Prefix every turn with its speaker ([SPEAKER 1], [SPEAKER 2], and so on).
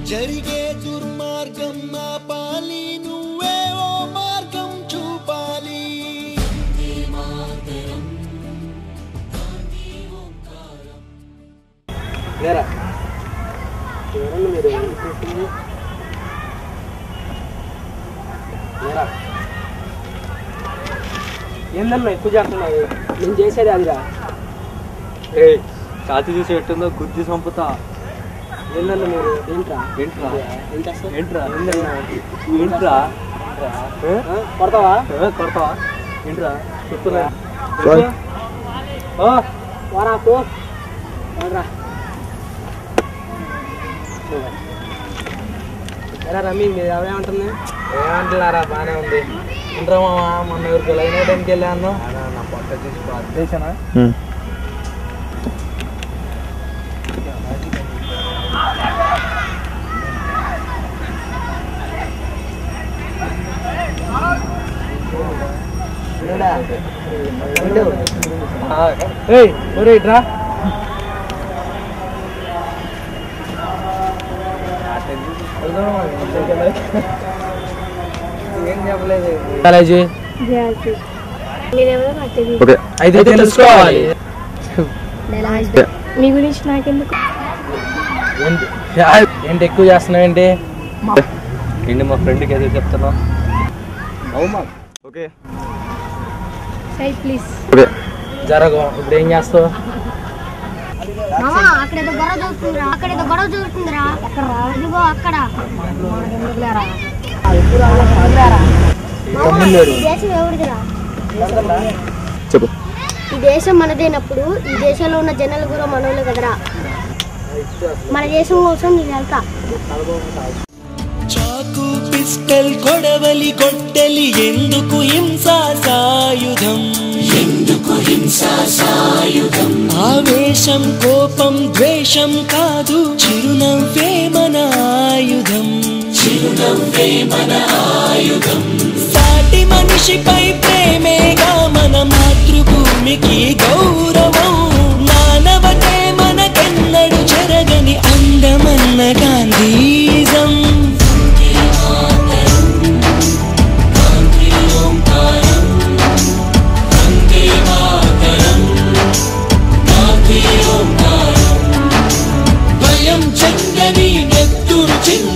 [SPEAKER 1] జరిగే దుర్మార్గం ఆపాలి, నువ్వే ఓ మార్గం చూపాలి.
[SPEAKER 2] ఏందన్నా ఎక్కువ చేస్తున్నావు? నేను చేసేది అదిరా.
[SPEAKER 3] కాతి చూసి ఎట్టుందో గుద్ది సంపుతా.
[SPEAKER 2] ఏందన్నా మీరు ఏంట్రా
[SPEAKER 3] ఏంట్రా
[SPEAKER 2] ఏంట్రా
[SPEAKER 3] ఏంట్రా
[SPEAKER 2] కొడతావా
[SPEAKER 3] కొడతావా ఏంట్రా చెప్తున్నా
[SPEAKER 2] వారాకు రా. ఎలా రమ్మి మీరు ఏమంటుంది?
[SPEAKER 3] ఏమంటున్నారా? బాగానే ఉంది. ఇంట్రా మామా, మొన్న ఎవరికి లైన్ టైంకి వెళ్ళాను. నా పొట్ట చూసి అద్దేశానా?
[SPEAKER 2] రా ఏం చెప్పలేదు. కాలేజీ అయితే తెలుసుకోవాలి.
[SPEAKER 4] మీ గురించి నాకెందుకు?
[SPEAKER 2] ఏంటి ఎక్కువ చేస్తున్నావు? ఏంటి
[SPEAKER 3] ఏంటి మా ఫ్రెండ్కి ఏదో చెప్తున్నా?
[SPEAKER 2] ఓకే
[SPEAKER 4] ప్లీజ్
[SPEAKER 2] జరగ. ఇప్పుడు ఏం చేస్తావు?
[SPEAKER 4] అక్కడేదో గొడవ జరుగుతుందిరా. అదిగో అక్కడ. దేశం ఎవరిదిరా?
[SPEAKER 3] చెప్పు.
[SPEAKER 4] ఈ దేశం మనదైనప్పుడు ఈ దేశంలో ఉన్న జనాలు కూడా మనోళ్ళు కదరా. మన దేశం కోసం నేను వెళ్తా.
[SPEAKER 1] చాకు పిస్టల్ కొడవలి కొట్టెలి ఎందుకు హింసా సాయుధం? ఆవేశం కోపం ద్వేషం కాదు, చిరునవ్వే మన ఆయుధం. సాటి మనిషిపై ప్రేమేగా మన మాతృభూమికి గౌరవం. మానవతే మనకెన్నడు చెరగని మన గాంధీజం భయం చెందని నెత్తురు చిన్న